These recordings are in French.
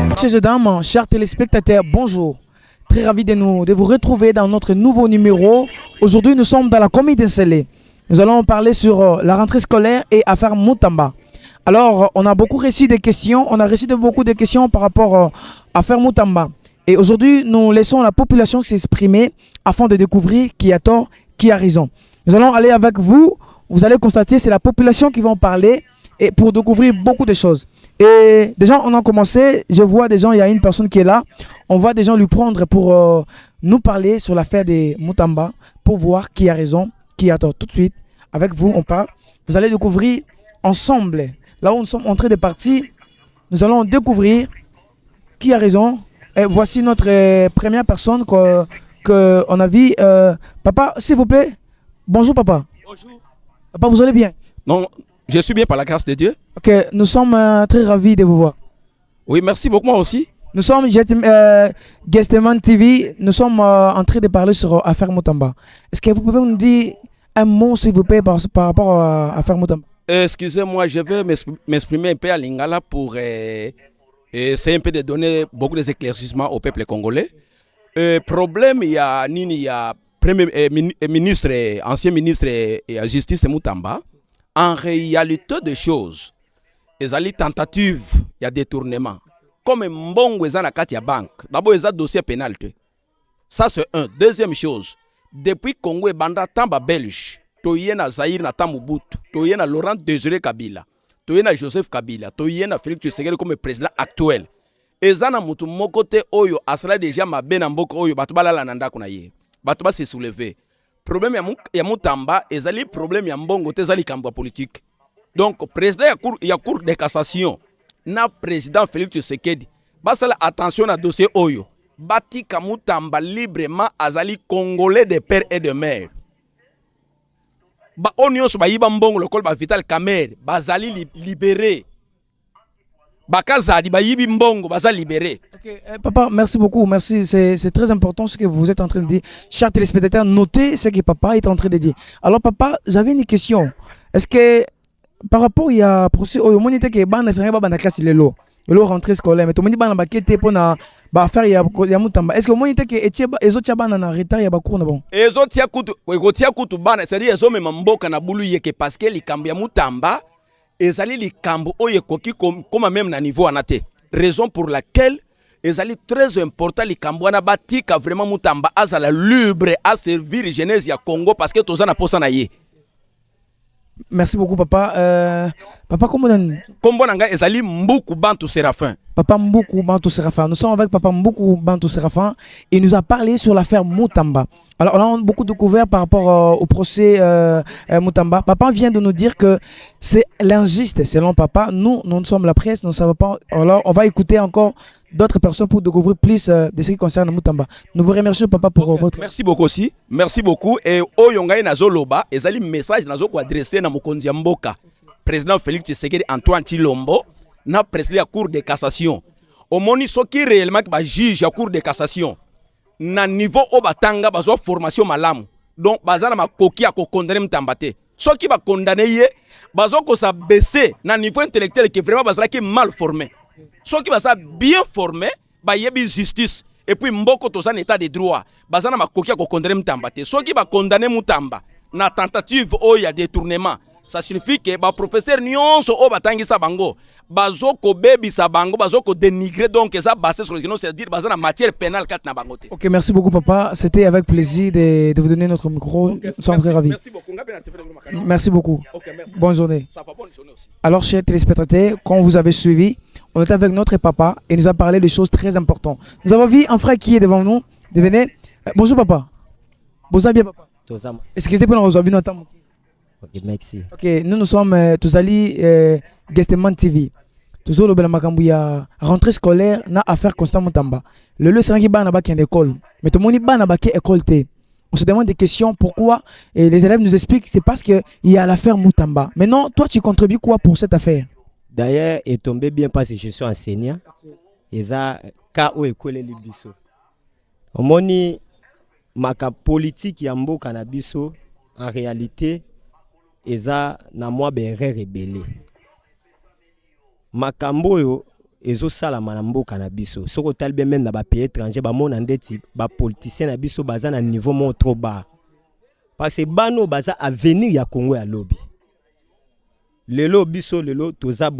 Messieurs et dames, chers téléspectateurs, bonjour. Très ravi de vous retrouver dans notre nouveau numéro. Aujourd'hui, nous sommes dans la commune d'Ensele. Nous allons parler sur la rentrée scolaire et affaire Moutamba. Alors, on a beaucoup reçu des questions. On a reçu beaucoup de questions par rapport à affaire Moutamba. Et aujourd'hui, nous laissons la population s'exprimer afin de découvrir qui a tort, qui a raison. Nous allons aller avec vous. Vous allez constater, c'est la population qui va en parler et pour découvrir beaucoup de choses. Et déjà, on a commencé. Je vois des gens, il y a une personne qui est là. On va des gens lui prendre pour nous parler sur l'affaire des Moutamba pour voir qui a raison, qui a tort. Tout de suite, avec vous, on part. Vous allez découvrir ensemble, là où nous sommes en train de partir, nous allons découvrir qui a raison. Et voici notre première personne qu'on a vu. Papa, s'il vous plaît. Bonjour, papa. Bonjour. Papa, vous allez bien? Non, je suis bien par la grâce de Dieu. Ok, nous sommes très ravis de vous voir. Oui, merci beaucoup, moi aussi. Nous sommes Guestman TV. Nous sommes en train de parler sur Affaire Moutamba. Est-ce que vous pouvez nous dire un mot, s'il vous plaît, par rapport à Affaire Moutamba? Excusez-moi, je vais m'exprimer un peu à Lingala pour essayer un peu de donner beaucoup d'éclaircissements au peuple congolais. Problème, il y a premier ministre, ancien ministre et la justice Moutamba. En réalité des choses, il y a des tentatives, il y a des détournements. Comme Mbongo est dans la banque, d'abord il y a un dossier pénal. Ça c'est un. Deuxième chose, depuis Congo et Banda Tamba Belge, tu na Zaïre na Tamubutu, tu na Laurent Désiré Kabila, tu na Joseph Kabila, tu na Félix Tshisekedi comme président actuel. Et ça na mutu mokote oyo asala déjà mabe na mboko oyo batu balala na ndako na ye. Batu ba se soulever. Problème ya Moutamba ezali problème ya Mbongo te ezali kambo politique. Donc président ya cour de cassation na président Félix Tshisekedi basala attention na dossier oyo. Batika Moutamba librement azali congolais de père et de mère. Ba onions ba yiba Mbongo lokol ba Vital Kamerhe bazali libéré. Bakazadi ba yibi Mbongo bazali libéré. Okay, papa, merci beaucoup. Merci, c'est très important ce que vous êtes en train de dire. Chers téléspectateurs, notez ce que papa est en train de dire. Alors papa, j'avais une question. Est-ce que par rapport à procès au monde que ban faire ba na classe lelo rentrée scolaire mais to moni ban ba kete pour na ba faire ya Moutamba. Est-ce que monde que etieba ezo tia ban na retard ya ba cours na bon? Ezo tia kutu ban, c'est-à-dire ezo mema mboka na bulu yeke parce que likambo ya Moutamba ezali likambo oye koki comme même na niveau anate. Raison pour laquelle ezali très important likambo wana batika vraiment Moutamba azala libre à servir jeunesse ya Congo parce que tozana posa na ye. Merci beaucoup papa. Papa comment Kombo nanga ezali Mbuku Bantu Séraphin. Papa Mbuku Bantu Séraphin. Nous sommes avec papa Mbuku Bantu Séraphin et il nous a parlé sur l'affaire Moutamba. Alors on a beaucoup découvert par rapport au procès Moutamba. Papa vient de nous dire que c'est l'injuste selon papa. Nous sommes la presse, nous ne savons pas. Alors on va écouter encore d'autres personnes pour découvrir plus de ce qui concerne Moutamba. Nous vous remercions papa pour votre... Merci beaucoup aussi. Merci beaucoup. Et oyongai nazo loba, ezali message nazo ko adresser na mokonzi ya mboka. Président Félix Tshisekedi Antoine Tshilombo na président la Cour de cassation. Omoni soki réellement ba juge la Cour de cassation. Na niveau o batanga bazo formation malamu. Donc bazana makoki ya ko condamner Moutamba te. Soki ba condamner ye, bazo ko sa baisser na niveau intellectuel qui vraiment bazala ki mal formé. Ceux qui sont bien formés, bah yebi justice et puis mboko to san état de droit, bazana makoki ko condamner Moutamba te. Ceux qui va condamner Moutamba na tentative o ya détournement, ça signifie que ba professeur nyonso o batangisa bango, bazo ko bebi sa bango, bazo ko dénigrer donc ça basé sur les gens, c'est-à-dire bazana matière pénale kat na bango te. OK, merci beaucoup papa, c'était avec plaisir de vous donner notre micro. Okay, nous sommes très ravis. Merci beaucoup. Merci beaucoup. Okay, merci. Bonne journée. Ça va, bonne journée aussi. Alors chers téléspectateurs, quand vous avez suivi, on était avec notre papa et nous a parlé de choses très importantes. Nous avons vu un frère qui est devant nous. Devenez. Bonjour papa. Bonjour bien papa. Excusez pour nous aujourd'hui notre temps. Ok, merci. Ok, nous sommes tous allés Guestman TV. Tous allés au Makambu ya rentrée scolaire na affaire constant Moutamba. Le lieu c'est qui ba na ba qui école. Mais tout le monde ba na ba qui école té. On se demande des questions, pourquoi? Et les élèves nous expliquent que c'est parce qu'il y a l'affaire Moutamba. Maintenant, toi, tu contribues quoi pour cette affaire? D'ailleurs, est tombé bien parce que je suis enseignant. Et ça, cas où école libiso. On moni maka politique yambo cannabiso en réalité, et ça na moi ben rebelle. Makambo yo ezo sala manambo cannabiso. Soko talbe même na ba pays étranger ba mon ndeti ba politicien na biso baza na niveau mon trop bas. Parce que bano baza avenir ya Congo ya lobby. Lelo biso lelo toza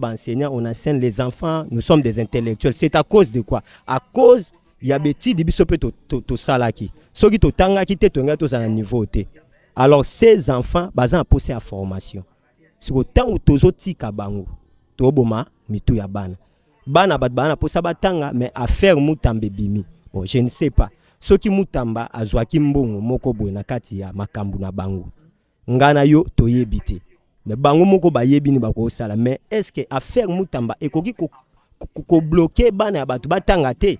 enseignants, on enseigne les enfants, nous sommes des intellectuels. C'est à cause de quoi? À cause ya beti di biso pe to salaki. Soki to tanga ki te tonga to za na niveau te. Alors ces enfants baza posé à formation. Si autant ou tozo tika bango. To boma mitu ya bana. Bana bana posa batanga mais affaire mutambe bimi. Bon, je ne sais pas. Soki mutamba azwaki mbongo moko boye na kati ya makambu na bango. Ngana yo toyebite. Mais bango moko bayebi ni bako sala, mais est-ce que affaire mutamba ekoki ko bloquer bana batu batanga te?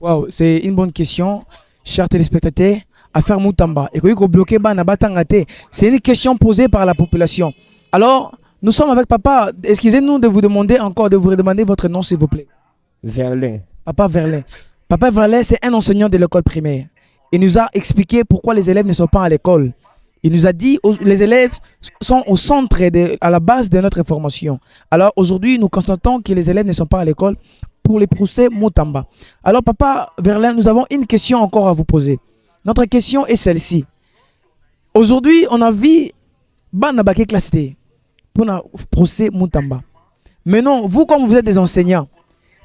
Wow, c'est une bonne question, chers téléspectateurs. Affaire Moutamba, ekoki ko bloquer bana batanga te? C'est une question posée par la population. Alors, nous sommes avec papa. Excusez-nous de vous demander encore, de vous redemander votre nom, s'il vous plaît. Verlin. Papa Verlin. Papa Verlin, c'est un enseignant de l'école primaire. Il nous a expliqué pourquoi les élèves ne sont pas à l'école. Il nous a dit que les élèves sont au centre, à la base de notre formation. Alors aujourd'hui, nous constatons que les élèves ne sont pas à l'école pour les procès Moutamba. Alors papa Verlin, nous avons une question encore à vous poser. Notre question est celle-ci. Aujourd'hui, on a vu Banabake classe pour le procès Moutamba. Maintenant, vous comme vous êtes des enseignants,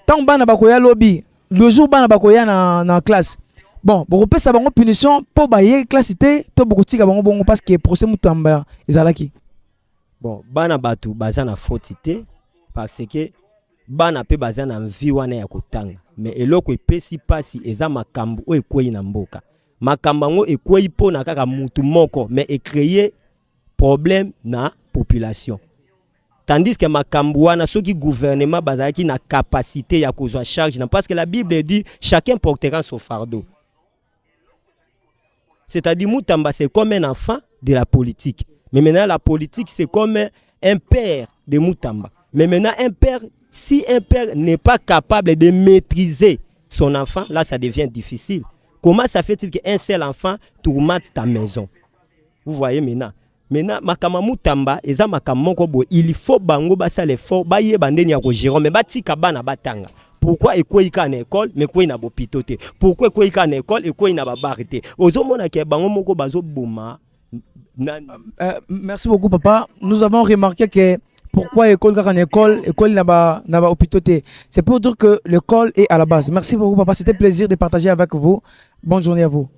tant Banabakoya lobby, le jour Banabakoya dans classe, bon, vous pouvez savoir une punition pour bailler classe T, to beaucoup tika bango bongo parce que procès Moutamba ezalaki. Bon, bana batu baza na faute te parce que bana pe baza na vie wana ya kotanga. Mais eloko epesi pasi eza makambo o ekwei na mboka. Makambo ngo ekwei po na kaka mutu moko mais e créer problème na population. Tandis que makambo wana soki gouvernement bazaki na capacité ya kozwa charge na parce que la Bible dit chacun portera son fardeau. C'est-à-dire Moutamba c'est comme un enfant de la politique. Mais maintenant la politique c'est comme un père de Moutamba. Mais maintenant un père, si un père n'est pas capable de maîtriser son enfant, là ça devient difficile. Comment ça fait-il qu'un seul enfant tourmente ta maison? Vous voyez maintenant. Maintenant makama Moutamba eza makama moko bo il faut bango basa l'effort ba ye bandeni ya ko gérer mais batika bana batanga. Pourquoi ekwei ka na école mais ekwei na bopito te? Pourquoi ekwei ka na école ekwei na babari te? Ozomona ke bango moko bazo boma. Merci beaucoup papa. Nous avons remarqué que pourquoi école ka na école n'a pas hôpital te? C'est pour dire que l'école est à la base. Merci beaucoup papa, c'était plaisir de partager avec vous. Bonne journée à vous.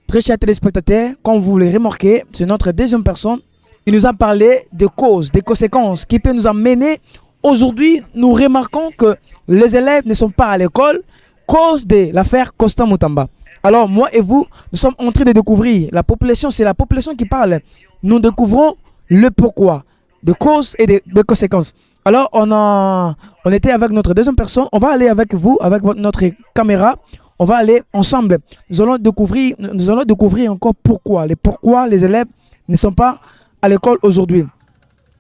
Très chers téléspectateurs, comme vous le remarquez, c'est notre deuxième personne. Il nous a parlé de causes, des conséquences qui peuvent nous amener. Aujourd'hui, nous remarquons que les élèves ne sont pas à l'école cause de l'affaire Constant Moutamba. Alors, moi et vous, nous sommes en train de découvrir. La population, c'est la population qui parle. Nous découvrons le pourquoi, de causes et de conséquences. Alors, on était avec notre deuxième personne. On va aller avec vous, avec notre caméra. On va aller ensemble. Nous allons découvrir encore pourquoi les élèves ne sont pas à l'école aujourd'hui.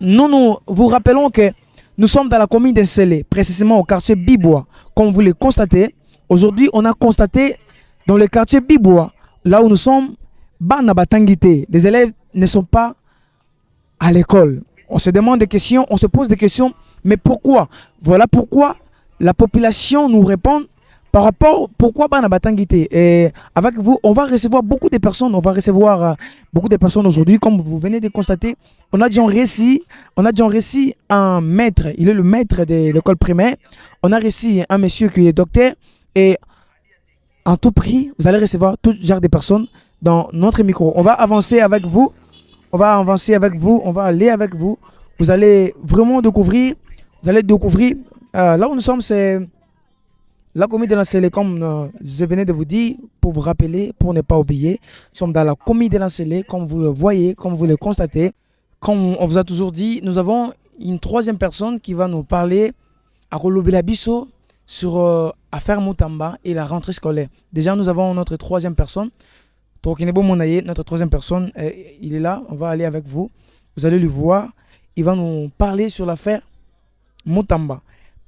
Nous vous rappelons que nous sommes dans la commune d'Ensele, précisément au quartier Bibois. Comme vous le constatez, aujourd'hui, on a constaté dans le quartier Bibois, là où nous sommes, Banabatangité, les élèves ne sont pas à l'école. On se demande des questions, on se pose des questions, mais pourquoi? Voilà pourquoi la population nous répond. Par rapport, pourquoi Banabatangité? Et avec vous, on va recevoir beaucoup de personnes. On va recevoir beaucoup de personnes aujourd'hui. Comme vous venez de constater, on a déjà réussi un maître. Il est le maître de l'école primaire. On a réussi un monsieur qui est docteur. Et en tout prix, vous allez recevoir tout genre de personnes dans notre micro. On va avancer avec vous. On va aller avec vous. Vous allez vraiment découvrir. Là où nous sommes, c'est la commune de l'Ensele, comme je venais de vous dire, pour vous rappeler, pour ne pas oublier. Nous sommes dans la commune de l'Ensele, comme vous le voyez, comme vous le constatez. Comme on vous a toujours dit, nous avons une troisième personne qui va nous parler à Rolobelabiso sur affaire Moutamba et la rentrée scolaire. Déjà, nous avons notre troisième personne. Tokinebo Monaye, notre troisième personne, il est là, on va aller avec vous. Vous allez le voir. Il va nous parler sur l'affaire Mutamba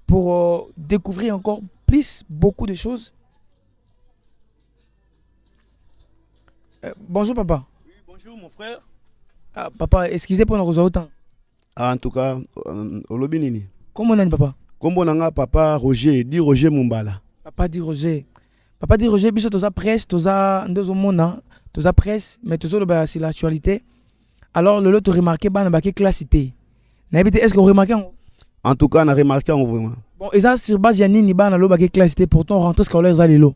pour découvrir encore plus beaucoup de choses. Bonjour papa. Oui, bonjour mon frère. Ah, papa, excusez pour nous autant. En tout cas, Olobinini. Comment on a papa? Comment on a papa Roger, dit Roger Mumbala. Papa dit Roger. Papa dit Roger, biso toza presse, toza ndezo mona, toza presse, mais tozo le c'est l'actualité. Alors le lot tu remarqué ba na ba classité. Est-ce que vous remarquez? En tout cas, on a remarqué vraiment. Bon, et ça sur base yanini ba na lo ba classité pourtant rentrer scolaire za lelo.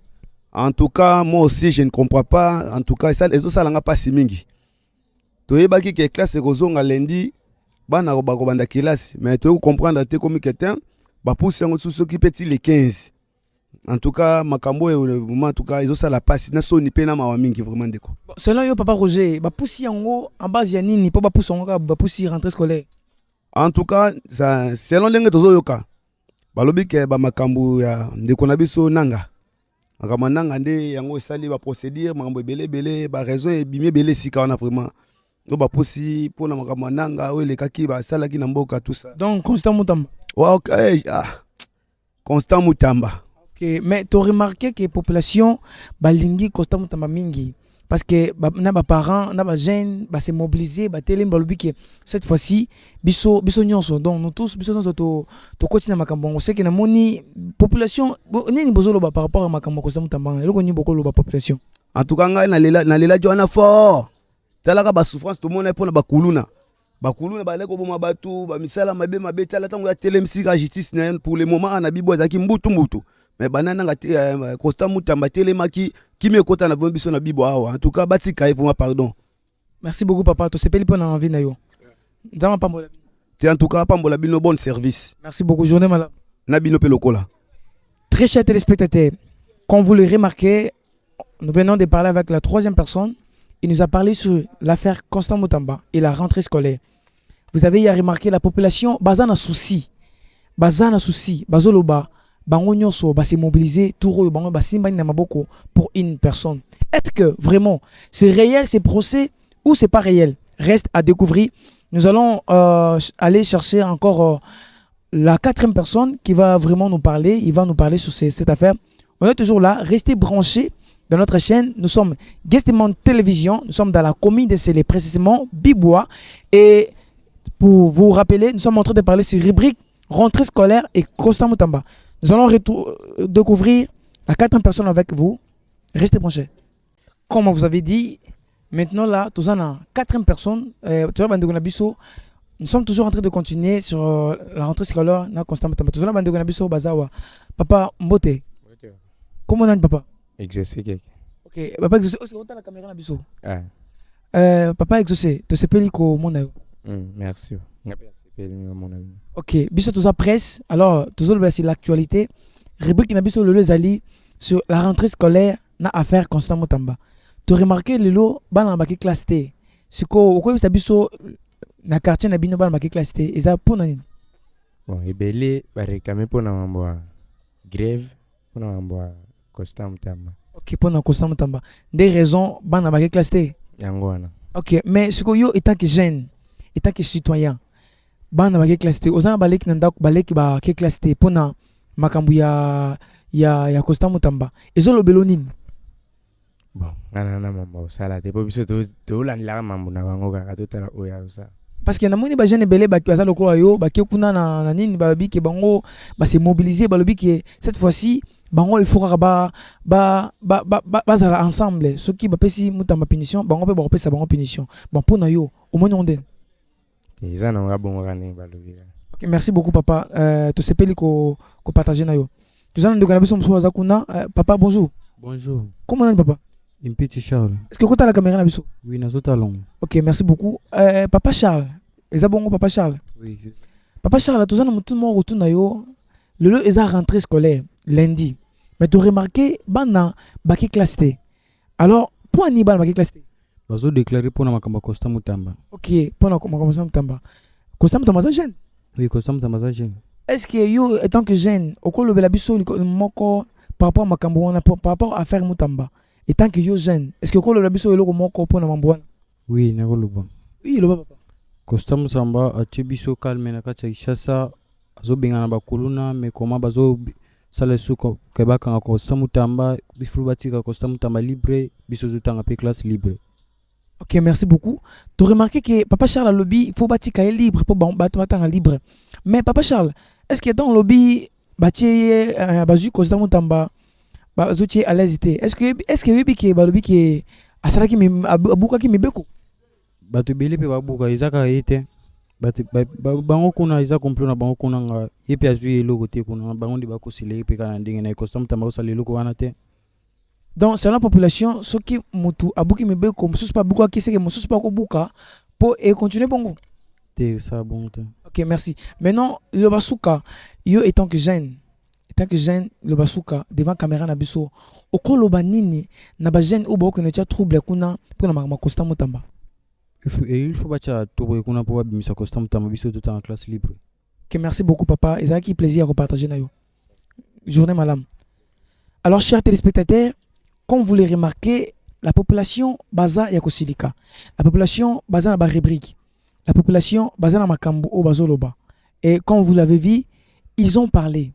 En tout cas, moi aussi je ne comprends pas. En tout cas, ça les ça langa pas si mingi. Toyebaki que classe kozonga lundi, ba na ba banda classe, mais tu comprendre te comme quelqu'un, ba pousser en dessous qui petit les 15. En tout cas, makambo en tout cas, ils ont ça la passe. Na soni pe na mawa mingi vraiment deko. Selon yo papa Roger, ba poussi yango en base yanini po ba poussi yango ba poussi rentrer scolaire. En tout cas, ça selon lenge tozo yoka. Balobi ke ba makambo ya ndeko na biso nanga. Makambo nanga nde yango esali ba procédure makambo belé ba raison et bimé belé sika on a vraiment. No ba poussi pour na makambo nanga o le kaki ba sala ki na mboka tout ça. Donc Constant Mutamba. Wa OK, Constant Mutamba. OK, mais tu as remarqué que la population balingi Constant Mutamba mingi parce que na ba parents, na ba jeunes, ba se mobiliser, ba télé mbalobi que cette fois-ci biso nyonso. Donc nous tous biso nyonso to continuer makambo. On sait que na moni population nini bozolo ba par rapport à makambo Constant Mutamba. Eloko ni beaucoup lo ba population. En tout cas ngai na lela jona fort. Talaka ba souffrance tout monde pour na ba kuluna. Bakuluna baleko boma batu ba misala mabe tala tango ya telemsika justice na pour le moment na bibo ezaki mbutu mais banana nga Constant Mutamba telemaki kimi ekota na biso na bibo awa en tout cas batika vraiment pardon. Merci beaucoup papa, to sepeli pour na envie na yo. Nzama pambola. Te en tout cas pambola bino bon service. Merci beaucoup, journée malade. Na bino pe lokola. Très chers téléspectateurs, comme vous le remarquez, nous venons de parler avec la troisième personne. Il nous a parlé sur l'affaire Constant Mutamba et la rentrée scolaire. Vous avez remarqué la population, bazana souci, bazoloba, bango nyonso, ba se mobiliser, touro, bango ba simba na maboko pour une personne. Est-ce que vraiment c'est réel ces procès ou c'est pas réel? Reste à découvrir. Nous allons aller chercher encore la quatrième personne qui va vraiment nous parler. Il va nous parler sur cette affaire. On est toujours là, restez branchés. Dans notre chaîne, nous sommes Guestemont Télévision, nous sommes dans la commune de Sélé, précisément Bibois. Et pour vous rappeler, nous sommes en train de parler sur rubrique rentrée scolaire et Constant Mutamba. Nous allons découvrir la quatrième personne avec vous. Restez branchés. Comme vous avez dit, maintenant là, nous avons la quatrième personne. Nous sommes toujours en train de continuer sur la rentrée scolaire et Constant Mutamba. Nous avons Bazawa. Papa Mbote. Comment on a papa? Exaucé. Ok, papa exaucé. Oh, c'est autant la caméra na biso. Ah. Papa exaucé. Tu sais pas ko mon ayo. Merci. Ok, biso tous à presse. Alors, tous autres c'est l'actualité. Rubrique na biso le zali sur la rentrée scolaire na affaire Constant Mutamba. Tu remarqué le lot bana ba classe T. Siko ko bisa biso na quartier na bino bana ba classe T. Eza pour nani? Bon, ebele ba réclamer pour na mambo grève pour na mambo Constant Mutamba. Ok, pour Constant Mutamba. Des raisons, ban à classe T. Yangwana. Ok, mais ce que yo étant que jeune, étant que citoyen, ban à classe T. Ozana balek nandak balek ba classe T pour na makambu ya Constant Mutamba. Ezo lo belonin. Bon, nana mambo sala te po biso to la mambo na bango ka to tala oya ça. Parce que na moni ba jeune belé ba kiza lokolo yo ba kuna na nini ba bi ke bango ba se mobiliser ba lobi que cette fois-ci bango il faut ba ensemble ceux qui ba pesi Mutamba punition bango pe ba pesa bango punition bon pour na yo au moins on den ils en ont bon rané ba lobi. OK, merci beaucoup papa to sepeli ko partager na yo tu allons de cannabis mso za kuna papa bonjour. Bonjour. Comment on est papa? Impiti Charles. Est-ce que tu as la caméra na biso? Oui, na zotalong. OK, merci beaucoup. Papa Charles. Eza bongo papa Charles. Oui. Papa Charles, tu as mutu mo retour na yo. Le eza rentrée scolaire lundi. Mais tu remarqué bana baki classe T. Alors, pour ni bana baki classe T. Bazo déclarer pour na makamba Constant Mutamba. OK, pour na Constant Mutamba. Constant Mutamba jeune. Oui, Constant Mutamba jeune. Est-ce que yo étant que jeune, au col de la biso moko par rapport à makambo par rapport à faire Mutamba. Et tant que yo jeune, est-ce que quand le labiso est là comme on pour na mambo? Oui, nakoloba. Oui, le papa. Costa Musamba atie biso calme na kati ya Kinshasa azobengana bakuluna me koma bazo sala suko ke bakanga Costa Mutamba biso batika Costa Mutamba libre biso totanga pe classe libre. Ok, merci beaucoup. Tu as remarqué que Papa Charles a lobby, il faut bâtir qu'il est libre pour battre libre. Mais Papa Charles, est-ce que dans le lobby, bâtir bazu Costa Mutamba, bazuti à l'aise est-ce que oui que lobby qui a ça qui me abuka qui me beko? Bato bele pe babuka ezaka ete bato bango kuna eza complot na bango kuna nga yepe azui eloko te kuna bango ndi bakosile yepe kana ndenge na Costa Mutamba osala eloko wana te. Donc, c'est la population, ce qui mutu abuki me beko, musus pas buka qui c'est que musus pas ko buka pour et continuer bongo. Te ça bon te. Ok, merci. Maintenant, le basuka, yo étant que jeune, le basuka devant caméra na biso, okolo banini na ba jeune ou ba ko ne tia trouble kuna pour na Costa Mutamba. Il faut bacha tobo kuna pour bimisa Costa Mutamba biso tout en classe libre. Ok, merci beaucoup papa, et ça qui plaisir à partager na yo. Journée malam. Alors chers téléspectateurs, comme vous l'avez remarqué, la population baza ya kosilika. La population baza na ba rubrique. La population baza na makambo o bazoloba. Et comme vous l'avez vu, ils ont parlé.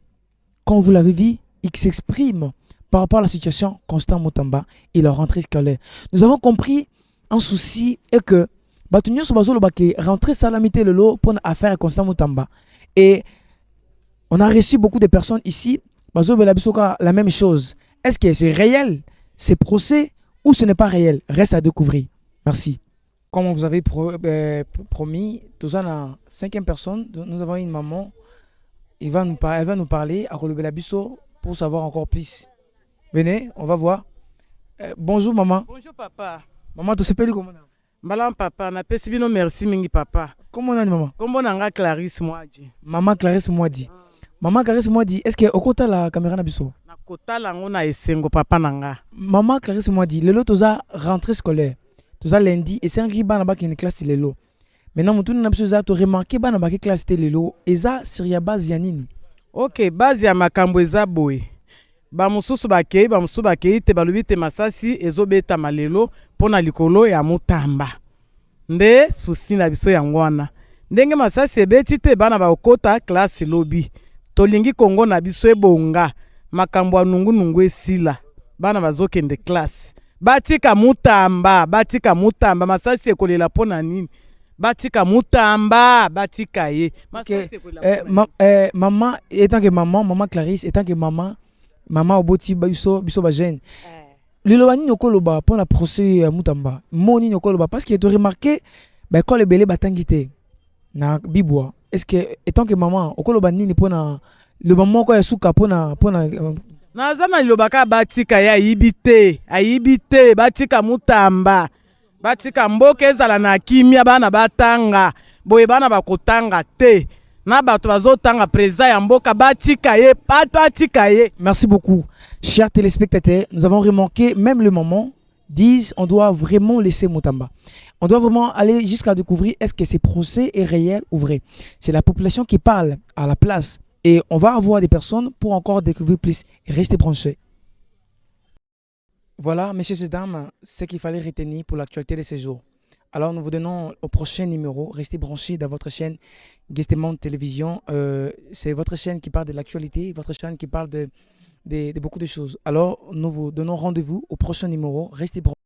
Comme vous l'avez vu, ils s'expriment par rapport à la situation Constant Mutamba et leur rentrée scolaire. Nous avons compris un souci et que Batunyo Sobazoloba qui rentrée salamité le lot pour affaire Constant Mutamba. Et on a reçu beaucoup de personnes ici. Bazoloba la même chose. Est-ce que c'est réel? C'est procès ou ce n'est pas réel? Reste à découvrir. Merci. Comme vous avez promis, nous avons la 5e personne. Nous avons une maman. Elle va nous parler à relever la bisso pour savoir encore plus. Venez, on va voir. Bonjour maman. Bonjour papa. Maman, tu sais pas comment on a? Mbalam papa, na pesi bino merci mingi papa. Comment on a maman? Kombo nanga Clarisse Mwadi. Maman Clarisse Mwadi. Maman Clarisse Mwadi, est-ce que au côté la caméra na bisso? Na kota lango na esengo papa nanga. Maman Clarisse Mwadi, le lot toza rentrée scolaire. Toza lundi et c'est un riba na ba qui une classe le lot. Maintenant mutu na biso za to remarquer ba na ba qui classe le lot eza siria base ya nini? OK, base ya makambo eza boye. Ba mususu bakei te balubi te masasi ezobeta malelo pona likolo ya Mutamba. Nde susi na biso yango wana. Ndenge masasi ebeti te bana ba okota classe lobby. Tolingi Kongo na biso ebonga makambo nungu esila bana bazokende classe batika Mutamba masasi ekolela pona nini batika Mutamba batika ye masasi okay. Maman étant que maman Clarisse étant que maman oboti biso ba jeune lelo nini okoloba pona procès Mutamba moni okoloba parce que tu remarqué ba école belé batangi te na bibwa. Est-ce que étant que maman okoloba nini pona le maman ko yasuka pona nazana lobaka batika ya ayibite batika Mutamba batika mboka ezala na kimia bana batanga boye bana bakotanga te na bato bazotanga président ya mboka batika ye. Merci beaucoup chers téléspectateurs. Nous avons remarqué même le maman disent on doit vraiment laisser Mutamba. On doit vraiment aller jusqu'à découvrir est-ce que ce procès est réel ou vrai. C'est la population qui parle à la place. Et on va avoir des personnes pour encore découvrir plus et rester branchés. Voilà, messieurs et dames, ce qu'il fallait retenir pour l'actualité de ces jours. Alors nous vous donnons au prochain numéro. Restez branchés dans votre chaîne Guestemont Télévision. C'est votre chaîne qui parle de l'actualité, votre chaîne qui parle de beaucoup de choses. Alors nous vous donnons rendez-vous au prochain numéro. Restez branchés.